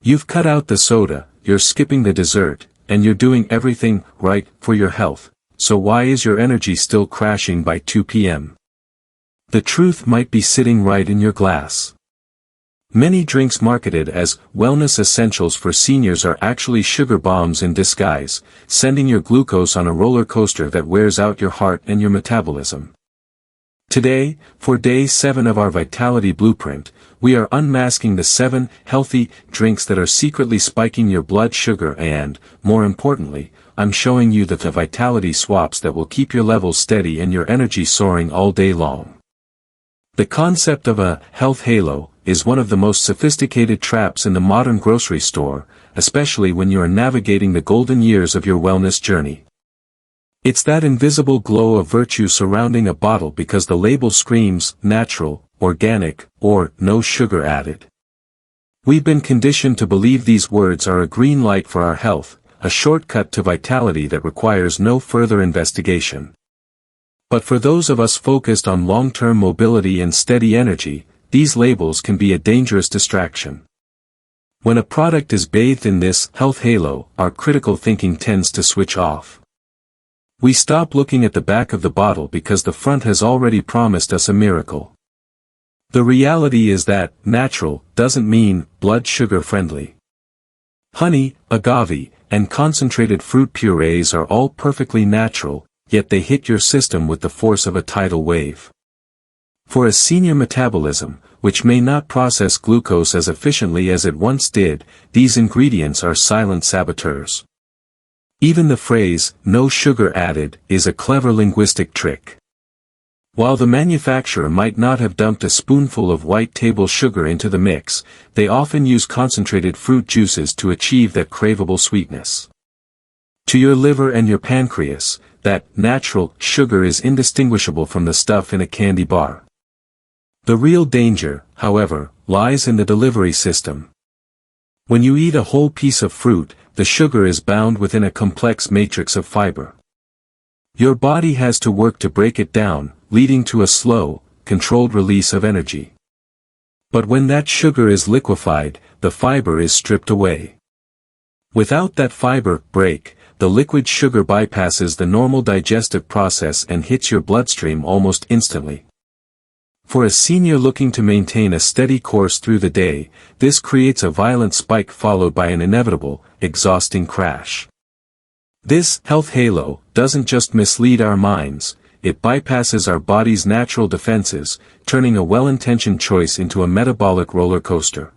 You've cut out the soda, you're skipping the dessert, and you're doing everything right for your health, so why is your energy still crashing by 2 p.m.? The truth might be sitting right in your glass. Many drinks marketed as wellness essentials for seniors are actually sugar bombs in disguise, sending your glucose on a roller coaster that wears out your heart and your metabolism. Today, for day 7 of our Vitality Blueprint, we are unmasking the 7 healthy drinks that are secretly spiking your blood sugar and, more importantly, I'm showing you the vitality swaps that will keep your levels steady and your energy soaring all day long. The concept of a health halo is one of the most sophisticated traps in the modern grocery store, especially when you are navigating the golden years of your wellness journey. It's that invisible glow of virtue surrounding a bottle because the label screams natural, organic, or no sugar added. We've been conditioned to believe these words are a green light for our health, a shortcut to vitality that requires no further investigation. But for those of us focused on long-term mobility and steady energy, these labels can be a dangerous distraction. When a product is bathed in this health halo, our critical thinking tends to switch off. We stop looking at the back of the bottle because the front has already promised us a miracle. The reality is that natural doesn't mean blood sugar friendly. Honey, agave, and concentrated fruit purees are all perfectly natural, yet they hit your system with the force of a tidal wave. For a senior metabolism, which may not process glucose as efficiently as it once did, these ingredients are silent saboteurs. Even the phrase, no sugar added, is a clever linguistic trick. While the manufacturer might not have dumped a spoonful of white table sugar into the mix, they often use concentrated fruit juices to achieve that craveable sweetness. To your liver and your pancreas, that natural sugar is indistinguishable from the stuff in a candy bar. The real danger, however, lies in the delivery system. When you eat a whole piece of fruit, the sugar is bound within a complex matrix of fiber. Your body has to work to break it down, leading to a slow, controlled release of energy. But when that sugar is liquefied, the fiber is stripped away. Without that fiber break, the liquid sugar bypasses the normal digestive process and hits your bloodstream almost instantly. For a senior looking to maintain a steady course through the day, this creates a violent spike followed by an inevitable, exhausting crash. This health halo doesn't just mislead our minds, it bypasses our body's natural defenses, turning a well-intentioned choice into a metabolic roller coaster.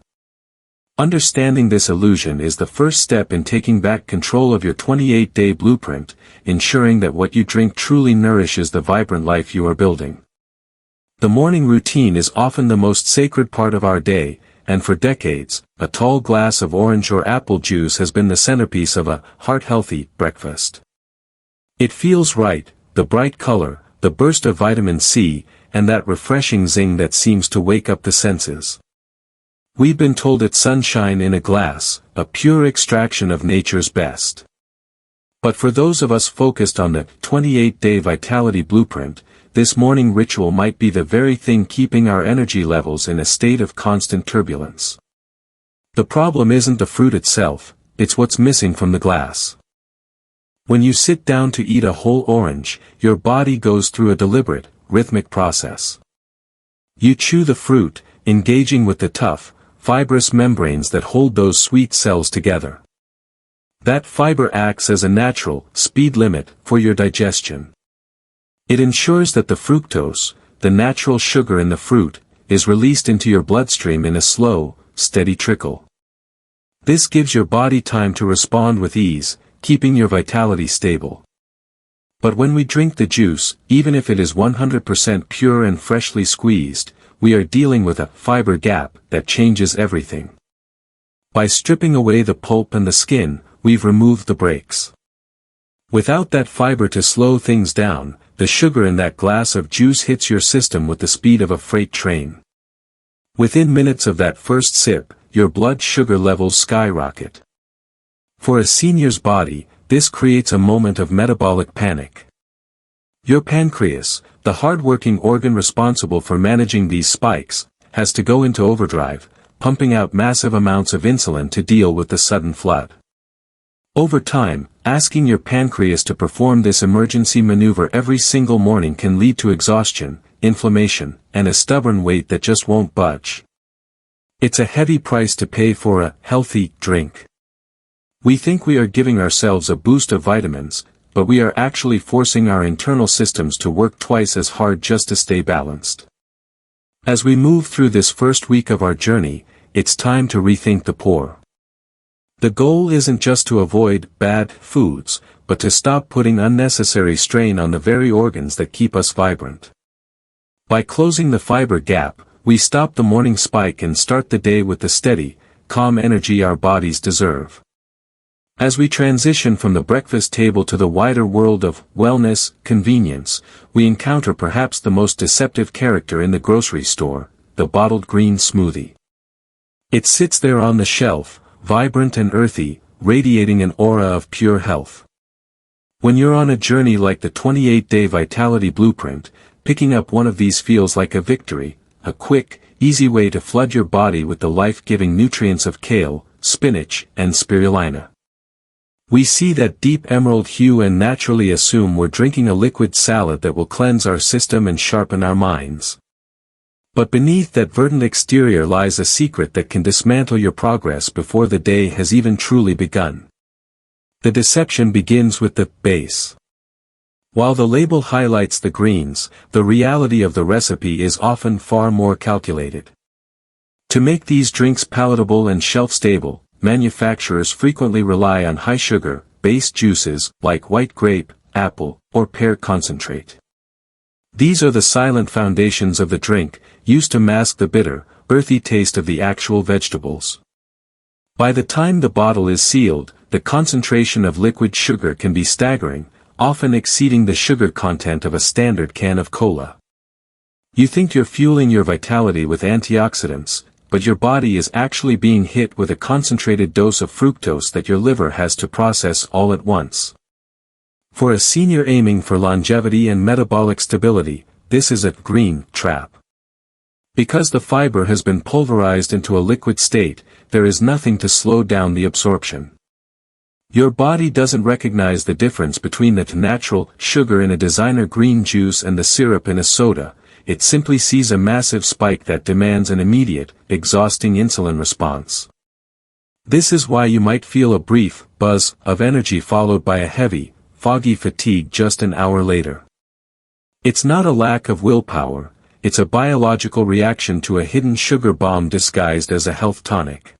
Understanding this illusion is the first step in taking back control of your 28-day blueprint, ensuring that what you drink truly nourishes the vibrant life you are building. The morning routine is often the most sacred part of our day, and for decades, a tall glass of orange or apple juice has been the centerpiece of a heart-healthy breakfast. It feels right, the bright color, the burst of vitamin C, and that refreshing zing that seems to wake up the senses. We've been told it's sunshine in a glass, a pure extraction of nature's best. But for those of us focused on the 28-day Vitality Blueprint, this morning ritual might be the very thing keeping our energy levels in a state of constant turbulence. The problem isn't the fruit itself, it's what's missing from the glass. When you sit down to eat a whole orange, your body goes through a deliberate, rhythmic process. You chew the fruit, engaging with the tough, fibrous membranes that hold those sweet cells together. That fiber acts as a natural speed limit for your digestion. It ensures that the fructose, the natural sugar in the fruit, is released into your bloodstream in a slow, steady trickle. This gives your body time to respond with ease, keeping your vitality stable. But when we drink the juice, even if it is 100% pure and freshly squeezed, we are dealing with a fiber gap that changes everything. By stripping away the pulp and the skin, we've removed the brakes. Without that fiber to slow things down, the sugar in that glass of juice hits your system with the speed of a freight train. Within minutes of that first sip, your blood sugar levels skyrocket. For a senior's body, this creates a moment of metabolic panic. Your pancreas, the hard-working organ responsible for managing these spikes, has to go into overdrive, pumping out massive amounts of insulin to deal with the sudden flood. Over time, asking your pancreas to perform this emergency maneuver every single morning can lead to exhaustion, inflammation, and a stubborn weight that just won't budge. It's a heavy price to pay for a healthy drink. We think we are giving ourselves a boost of vitamins, but we are actually forcing our internal systems to work twice as hard just to stay balanced. As we move through this first week of our journey, it's time to rethink the pour. The goal isn't just to avoid bad foods, but to stop putting unnecessary strain on the very organs that keep us vibrant. By closing the fiber gap, we stop the morning spike and start the day with the steady, calm energy our bodies deserve. As we transition from the breakfast table to the wider world of wellness, convenience, we encounter perhaps the most deceptive character in the grocery store, the bottled green smoothie. It sits there on the shelf, vibrant and earthy, radiating an aura of pure health. When you're on a journey like the 28-day Vitality Blueprint, picking up one of these feels like a victory, a quick, easy way to flood your body with the life-giving nutrients of kale, spinach, and spirulina. We see that deep emerald hue and naturally assume we're drinking a liquid salad that will cleanse our system and sharpen our minds. But beneath that verdant exterior lies a secret that can dismantle your progress before the day has even truly begun. The deception begins with the base. While the label highlights the greens, the reality of the recipe is often far more calculated. To make these drinks palatable and shelf-stable, manufacturers frequently rely on high-sugar, base juices like white grape, apple, or pear concentrate. These are the silent foundations of the drink, used to mask the bitter, earthy taste of the actual vegetables. By the time the bottle is sealed, the concentration of liquid sugar can be staggering, often exceeding the sugar content of a standard can of cola. You think you're fueling your vitality with antioxidants, but your body is actually being hit with a concentrated dose of fructose that your liver has to process all at once. For a senior aiming for longevity and metabolic stability, this is a green trap. Because the fiber has been pulverized into a liquid state, there is nothing to slow down the absorption. Your body doesn't recognize the difference between the natural sugar in a designer green juice and the syrup in a soda. It simply sees a massive spike that demands an immediate, exhausting insulin response. This is why you might feel a brief buzz of energy followed by a heavy, foggy fatigue just an hour later. It's not a lack of willpower, it's a biological reaction to a hidden sugar bomb disguised as a health tonic.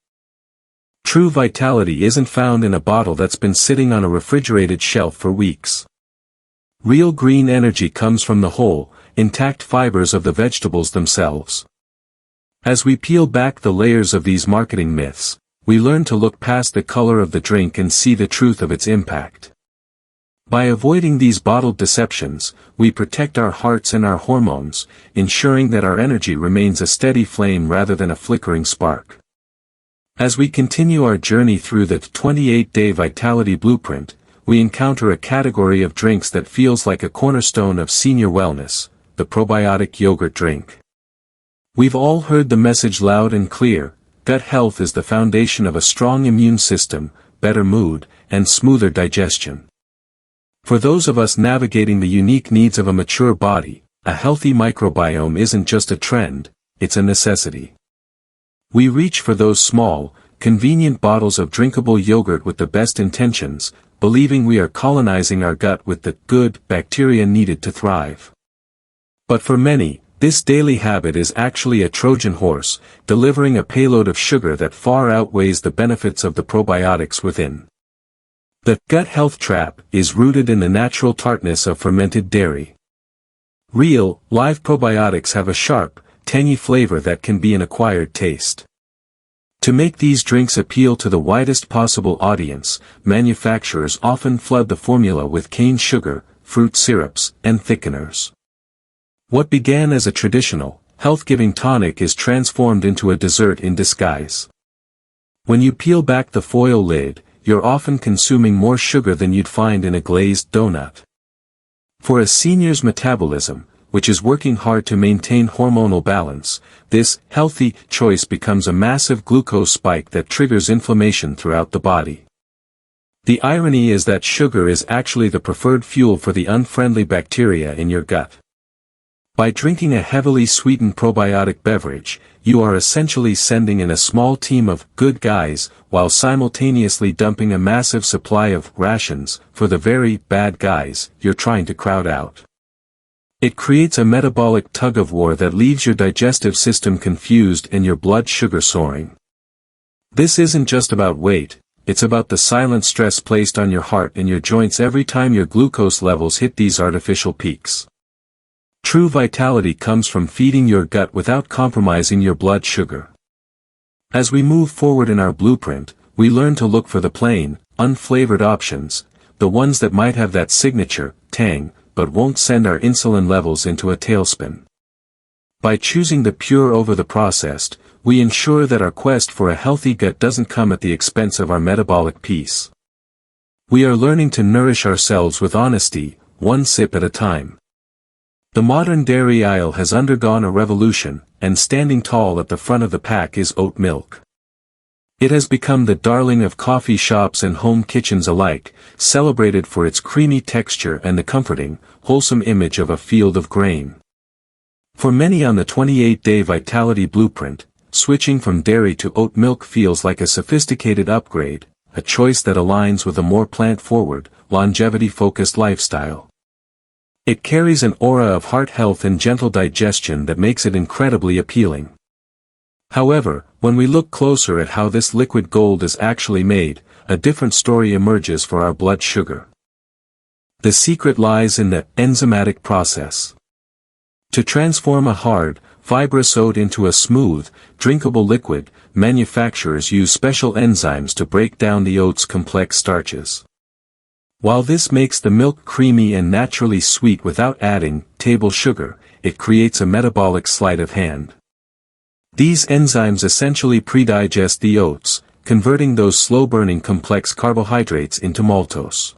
True vitality isn't found in a bottle that's been sitting on a refrigerated shelf for weeks. Real green energy comes from the whole, intact fibers of the vegetables themselves. As we peel back the layers of these marketing myths, we learn to look past the color of the drink and see the truth of its impact. By avoiding these bottled deceptions, we protect our hearts and our hormones, ensuring that our energy remains a steady flame rather than a flickering spark. As we continue our journey through the 28-day Vitality Blueprint, we encounter a category of drinks that feels like a cornerstone of senior wellness, the probiotic yogurt drink. We've all heard the message loud and clear: gut health is the foundation of a strong immune system, better mood, and smoother digestion. For those of us navigating the unique needs of a mature body, a healthy microbiome isn't just a trend, it's a necessity. We reach for those small, convenient bottles of drinkable yogurt with the best intentions, believing we are colonizing our gut with the good bacteria needed to thrive. But for many, this daily habit is actually a Trojan horse, delivering a payload of sugar that far outweighs the benefits of the probiotics within. The gut health trap is rooted in the natural tartness of fermented dairy. Real, live probiotics have a sharp, tangy flavor that can be an acquired taste. To make these drinks appeal to the widest possible audience, manufacturers often flood the formula with cane sugar, fruit syrups, and thickeners. What began as a traditional, health-giving tonic is transformed into a dessert in disguise. When you peel back the foil lid, you're often consuming more sugar than you'd find in a glazed donut. For a senior's metabolism, which is working hard to maintain hormonal balance, this healthy choice becomes a massive glucose spike that triggers inflammation throughout the body. The irony is that sugar is actually the preferred fuel for the unfriendly bacteria in your gut. By drinking a heavily sweetened probiotic beverage, you are essentially sending in a small team of good guys, while simultaneously dumping a massive supply of rations for the very bad guys you're trying to crowd out. It creates a metabolic tug-of-war that leaves your digestive system confused and your blood sugar soaring. This isn't just about weight, it's about the silent stress placed on your heart and your joints every time your glucose levels hit these artificial peaks. True vitality comes from feeding your gut without compromising your blood sugar. As we move forward in our blueprint, we learn to look for the plain, unflavored options, the ones that might have that signature tang, but won't send our insulin levels into a tailspin. By choosing the pure over the processed, we ensure that our quest for a healthy gut doesn't come at the expense of our metabolic peace. We are learning to nourish ourselves with honesty, one sip at a time. The modern dairy aisle has undergone a revolution, and standing tall at the front of the pack is oat milk. It has become the darling of coffee shops and home kitchens alike, celebrated for its creamy texture and the comforting, wholesome image of a field of grain. For many on the 28-day Vitality Blueprint, switching from dairy to oat milk feels like a sophisticated upgrade, a choice that aligns with a more plant-forward, longevity-focused lifestyle. It carries an aura of heart health and gentle digestion that makes it incredibly appealing. However, when we look closer at how this liquid gold is actually made, a different story emerges for our blood sugar. The secret lies in the enzymatic process. To transform a hard, fibrous oat into a smooth, drinkable liquid, manufacturers use special enzymes to break down the oat's complex starches. While this makes the milk creamy and naturally sweet without adding table sugar, it creates a metabolic sleight of hand. These enzymes essentially pre-digest the oats, converting those slow-burning complex carbohydrates into maltose.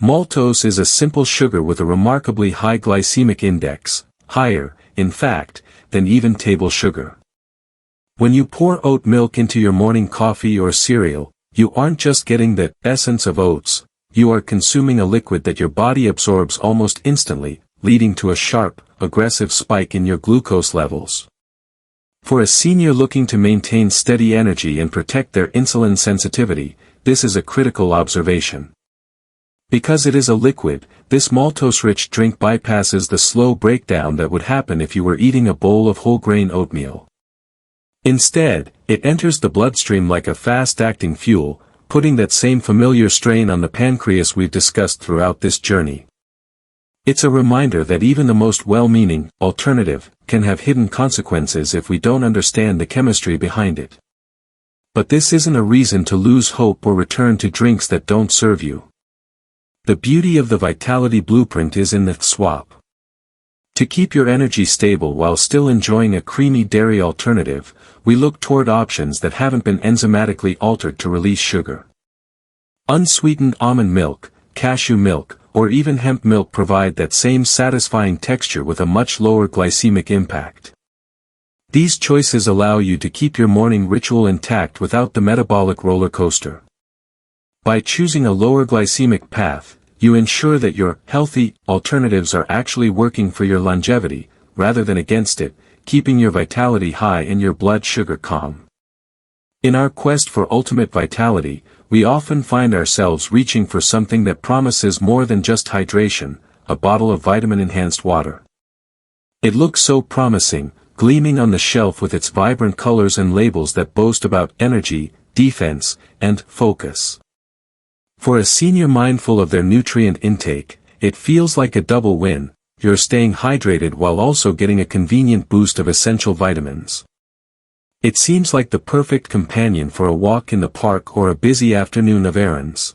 Maltose is a simple sugar with a remarkably high glycemic index, higher, in fact, than even table sugar. When you pour oat milk into your morning coffee or cereal, you aren't just getting the essence of oats, you are consuming a liquid that your body absorbs almost instantly, leading to a sharp, aggressive spike in your glucose levels. For a senior looking to maintain steady energy and protect their insulin sensitivity, this is a critical observation. Because it is a liquid, this maltose-rich drink bypasses the slow breakdown that would happen if you were eating a bowl of whole-grain oatmeal. Instead, it enters the bloodstream like a fast-acting fuel, putting that same familiar strain on the pancreas we've discussed throughout this journey. It's a reminder that even the most well-meaning alternative can have hidden consequences if we don't understand the chemistry behind it. But this isn't a reason to lose hope or return to drinks that don't serve you. The beauty of the Vitality Blueprint is in the swap. To keep your energy stable while still enjoying a creamy dairy alternative, we look toward options that haven't been enzymatically altered to release sugar. Unsweetened almond milk, cashew milk, or even hemp milk provide that same satisfying texture with a much lower glycemic impact. These choices allow you to keep your morning ritual intact without the metabolic roller coaster. By choosing a lower glycemic path, you ensure that your healthy alternatives are actually working for your longevity, rather than against it, keeping your vitality high and your blood sugar calm. In our quest for ultimate vitality, we often find ourselves reaching for something that promises more than just hydration, a bottle of vitamin-enhanced water. It looks so promising, gleaming on the shelf with its vibrant colors and labels that boast about energy, defense, and focus. For a senior mindful of their nutrient intake, it feels like a double win. You're staying hydrated while also getting a convenient boost of essential vitamins. It seems like the perfect companion for a walk in the park or a busy afternoon of errands.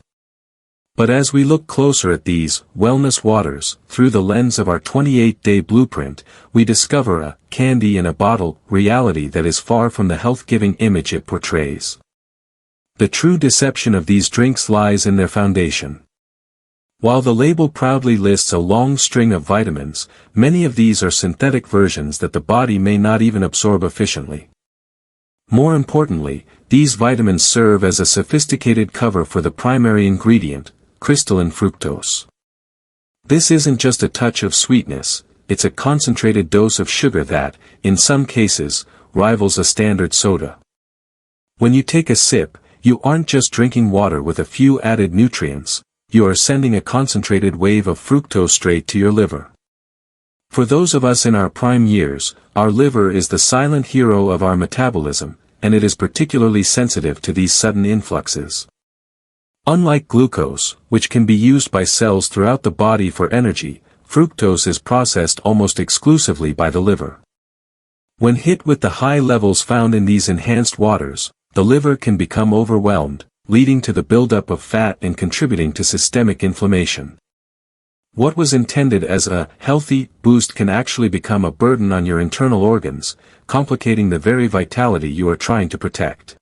But as we look closer at these wellness waters, through the lens of our 28-day blueprint, we discover a candy-in-a-bottle reality that is far from the health-giving image it portrays. The true deception of these drinks lies in their foundation. While the label proudly lists a long string of vitamins, many of these are synthetic versions that the body may not even absorb efficiently. More importantly, these vitamins serve as a sophisticated cover for the primary ingredient, crystalline fructose. This isn't just a touch of sweetness, it's a concentrated dose of sugar that, in some cases, rivals a standard soda. When you take a sip, you aren't just drinking water with a few added nutrients, you are sending a concentrated wave of fructose straight to your liver. For those of us in our prime years, our liver is the silent hero of our metabolism, and it is particularly sensitive to these sudden influxes. Unlike glucose, which can be used by cells throughout the body for energy, fructose is processed almost exclusively by the liver. When hit with the high levels found in these enhanced waters, the liver can become overwhelmed, leading to the buildup of fat and contributing to systemic inflammation. What was intended as a healthy boost can actually become a burden on your internal organs, complicating the very vitality you are trying to protect.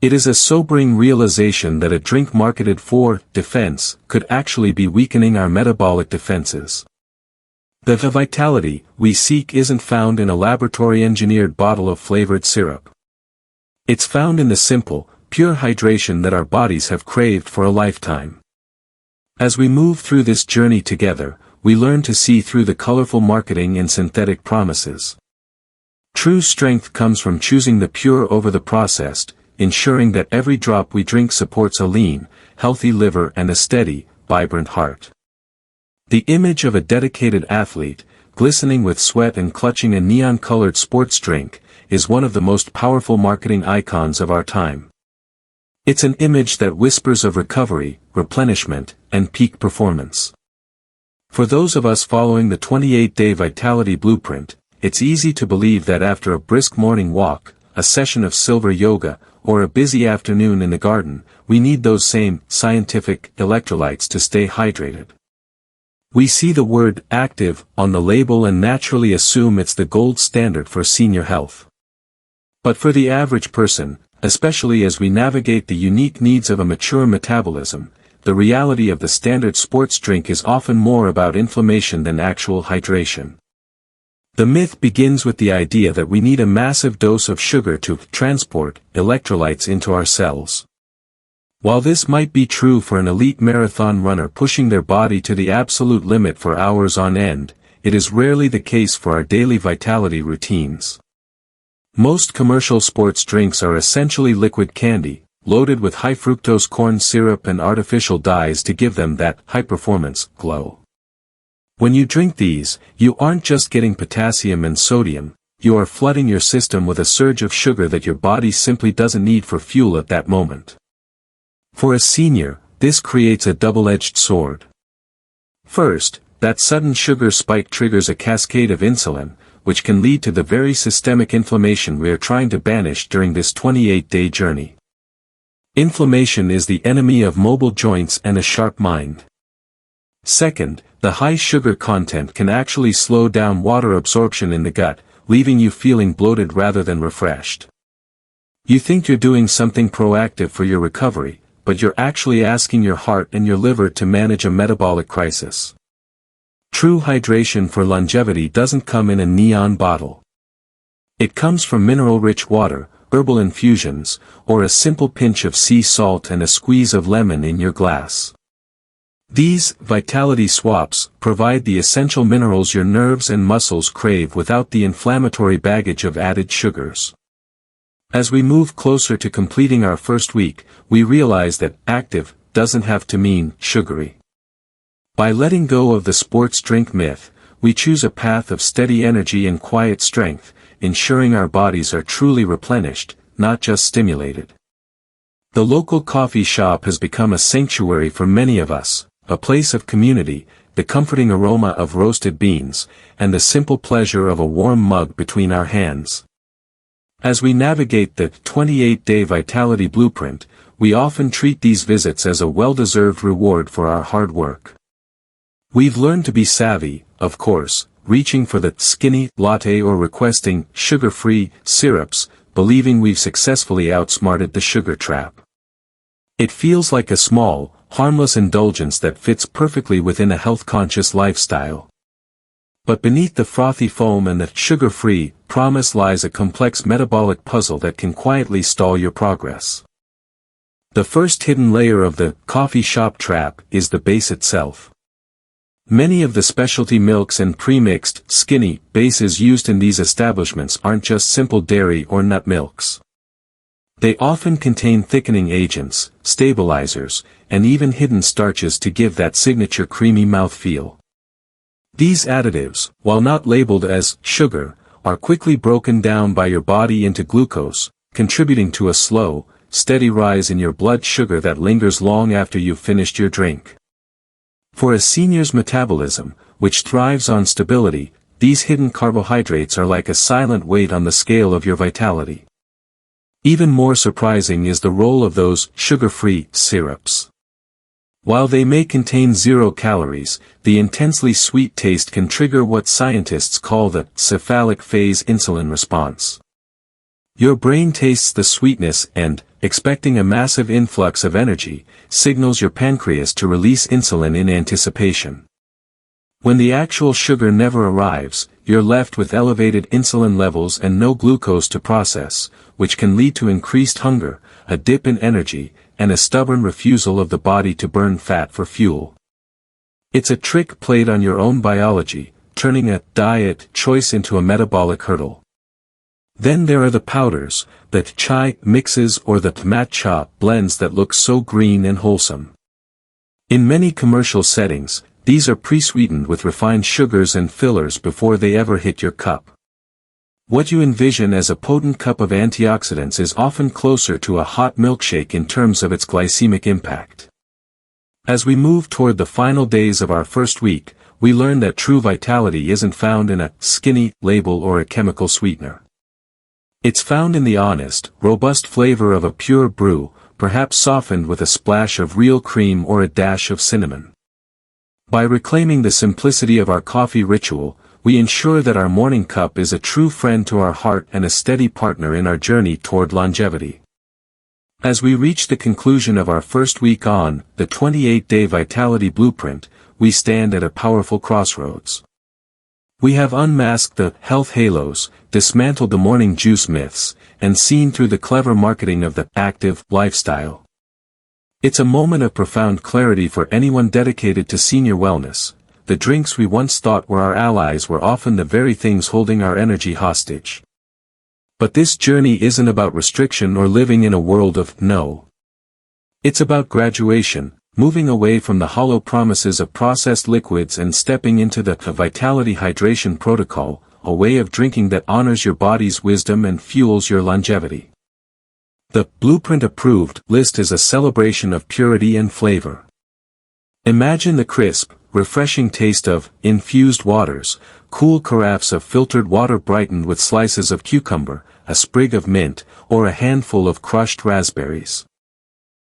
It is a sobering realization that a drink marketed for defense could actually be weakening our metabolic defenses. The vitality we seek isn't found in a laboratory-engineered bottle of flavored syrup. It's found in the simple, pure hydration that our bodies have craved for a lifetime. As we move through this journey together, we learn to see through the colorful marketing and synthetic promises. True strength comes from choosing the pure over the processed, ensuring that every drop we drink supports a lean, healthy liver and a steady, vibrant heart. The image of a dedicated athlete, glistening with sweat and clutching a neon-colored sports drink, is one of the most powerful marketing icons of our time. It's an image that whispers of recovery, replenishment, and peak performance. For those of us following the 28-day Vitality Blueprint, it's easy to believe that after a brisk morning walk, a session of silver yoga, or a busy afternoon in the garden, we need those same scientific electrolytes to stay hydrated. We see the word active on the label and naturally assume it's the gold standard for senior health. But for the average person, especially as we navigate the unique needs of a mature metabolism, the reality of the standard sports drink is often more about inflammation than actual hydration. The myth begins with the idea that we need a massive dose of sugar to transport electrolytes into our cells. While this might be true for an elite marathon runner pushing their body to the absolute limit for hours on end, it is rarely the case for our daily vitality routines. Most commercial sports drinks are essentially liquid candy, loaded with high fructose corn syrup and artificial dyes to give them that high-performance glow. When you drink these, you aren't just getting potassium and sodium, you are flooding your system with a surge of sugar that your body simply doesn't need for fuel at that moment. For a senior, this creates a double-edged sword. First, that sudden sugar spike triggers a cascade of insulin, which can lead to the very systemic inflammation we are trying to banish during this 28-day journey. Inflammation is the enemy of mobile joints and a sharp mind. Second, the high sugar content can actually slow down water absorption in the gut, leaving you feeling bloated rather than refreshed. You think you're doing something proactive for your recovery, but you're actually asking your heart and your liver to manage a metabolic crisis. True hydration for longevity doesn't come in a neon bottle. It comes from mineral-rich water, herbal infusions, or a simple pinch of sea salt and a squeeze of lemon in your glass. These vitality swaps provide the essential minerals your nerves and muscles crave without the inflammatory baggage of added sugars. As we move closer to completing our first week, we realize that active doesn't have to mean sugary. By letting go of the sports drink myth, we choose a path of steady energy and quiet strength, ensuring our bodies are truly replenished, not just stimulated. The local coffee shop has become a sanctuary for many of us, a place of community, the comforting aroma of roasted beans, and the simple pleasure of a warm mug between our hands. As we navigate the 28-day Vitality Blueprint, we often treat these visits as a well-deserved reward for our hard work. We've learned to be savvy, of course, reaching for the skinny latte or requesting sugar-free syrups, believing we've successfully outsmarted the sugar trap. It feels like a small, harmless indulgence that fits perfectly within a health-conscious lifestyle. But beneath the frothy foam and the sugar-free promise lies a complex metabolic puzzle that can quietly stall your progress. The first hidden layer of the coffee shop trap is the base itself. Many of the specialty milks and pre-mixed, skinny bases used in these establishments aren't just simple dairy or nut milks. They often contain thickening agents, stabilizers, and even hidden starches to give that signature creamy mouthfeel. These additives, while not labeled as sugar, are quickly broken down by your body into glucose, contributing to a slow, steady rise in your blood sugar that lingers long after you've finished your drink. For a senior's metabolism, which thrives on stability, these hidden carbohydrates are like a silent weight on the scale of your vitality. Even more surprising is the role of those sugar-free syrups. While they may contain 0 calories, the intensely sweet taste can trigger what scientists call the cephalic phase insulin response. Your brain tastes the sweetness and, expecting a massive influx of energy, signals your pancreas to release insulin in anticipation. When the actual sugar never arrives, you're left with elevated insulin levels and no glucose to process, which can lead to increased hunger, a dip in energy, and a stubborn refusal of the body to burn fat for fuel. It's a trick played on your own biology, turning a diet choice into a metabolic hurdle. Then there are the powders, the chai mixes or the matcha blends that look so green and wholesome. In many commercial settings, these are pre-sweetened with refined sugars and fillers before they ever hit your cup. What you envision as a potent cup of antioxidants is often closer to a hot milkshake in terms of its glycemic impact. As we move toward the final days of our first week, we learn that true vitality isn't found in a skinny label or a chemical sweetener. It's found in the honest, robust flavor of a pure brew, perhaps softened with a splash of real cream or a dash of cinnamon. By reclaiming the simplicity of our coffee ritual, we ensure that our morning cup is a true friend to our heart and a steady partner in our journey toward longevity. As we reach the conclusion of our first week on the 28-day Vitality Blueprint, we stand at a powerful crossroads. We have unmasked the health halos, dismantled the morning juice myths, and seen through the clever marketing of the active lifestyle. It's a moment of profound clarity for anyone dedicated to senior wellness. The drinks we once thought were our allies were often the very things holding our energy hostage. But this journey isn't about restriction or living in a world of no. It's about graduation, moving away from the hollow promises of processed liquids and stepping into the Vitality Hydration Protocol, a way of drinking that honors your body's wisdom and fuels your longevity. The Blueprint Approved list is a celebration of purity and flavor. Imagine the crisp, refreshing taste of infused waters, cool carafes of filtered water brightened with slices of cucumber, a sprig of mint, or a handful of crushed raspberries.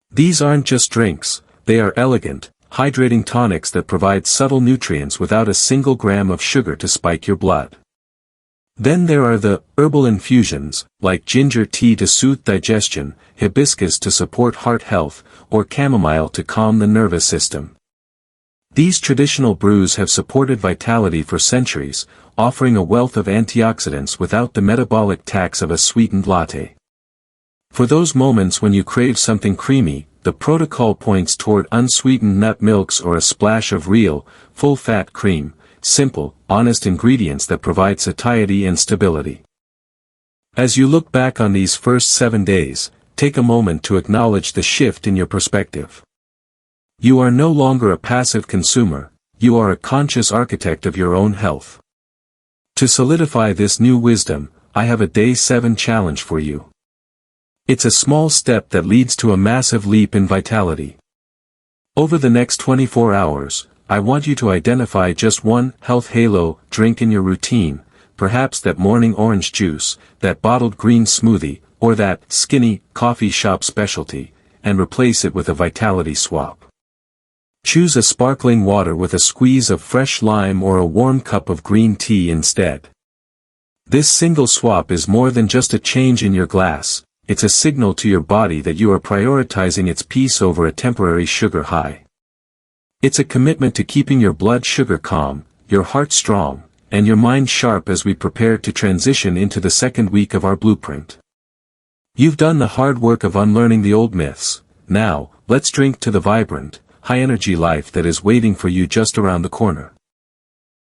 These aren't just drinks, they are elegant, hydrating tonics that provide subtle nutrients without a single gram of sugar to spike your blood. Then there are the herbal infusions, like ginger tea to soothe digestion, hibiscus to support heart health, or chamomile to calm the nervous system. These traditional brews have supported vitality for centuries, offering a wealth of antioxidants without the metabolic tax of a sweetened latte. For those moments when you crave something creamy, the protocol points toward unsweetened nut milks or a splash of real, full-fat cream, simple, honest ingredients that provide satiety and stability. As you look back on these first 7 days, take a moment to acknowledge the shift in your perspective. You are no longer a passive consumer, you are a conscious architect of your own health. To solidify this new wisdom, I have a Day 7 challenge for you. It's a small step that leads to a massive leap in vitality. Over the next 24 hours, I want you to identify just one health halo drink in your routine, perhaps that morning orange juice, that bottled green smoothie, or that skinny coffee shop specialty, and replace it with a vitality swap. Choose a sparkling water with a squeeze of fresh lime or a warm cup of green tea instead. This single swap is more than just a change in your glass, it's a signal to your body that you are prioritizing its peace over a temporary sugar high. It's a commitment to keeping your blood sugar calm, your heart strong, and your mind sharp as we prepare to transition into the second week of our blueprint. You've done the hard work of unlearning the old myths. Now, let's drink to the vibrant, high-energy life that is waiting for you just around the corner.